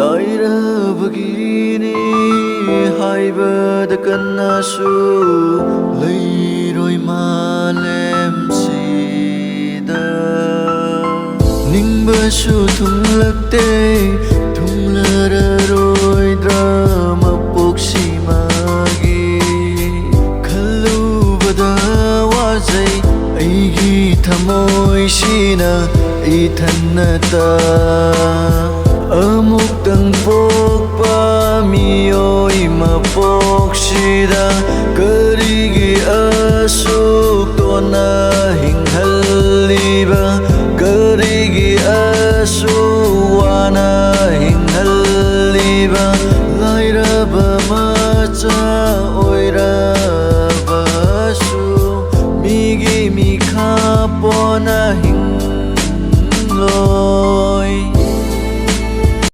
ꯂꯥꯏꯔꯕꯒꯤꯅꯤ ꯍꯥꯏꯕꯗ ꯀꯟꯅꯁꯨ ꯂꯩꯔꯣꯏ ꯃꯥꯂꯦꯝꯁꯤꯗ ꯅꯤꯡꯕꯁꯨ ꯊꯨꯡꯂꯛꯇꯦ ꯊꯨꯡꯂꯔꯔꯣꯏꯗ꯭ꯔꯥ ꯃꯄꯣꯛꯁꯤꯃꯒꯤ ꯈꯜꯂꯨꯕꯗ ꯋꯥꯖꯩ ꯑꯩꯒꯤ ꯊꯃꯣꯏꯁꯤꯅ ꯏꯊꯟꯅꯇ ꯑꯃꯨꯛꯇꯪ ꯄꯣꯛꯄ ꯃꯤꯑꯣꯏ ꯃꯄꯣꯛꯁꯤꯗ ꯀꯔꯤꯒꯤ ꯑꯁꯨꯛ ꯇꯣꯟꯅ ꯍꯤꯡꯍꯜ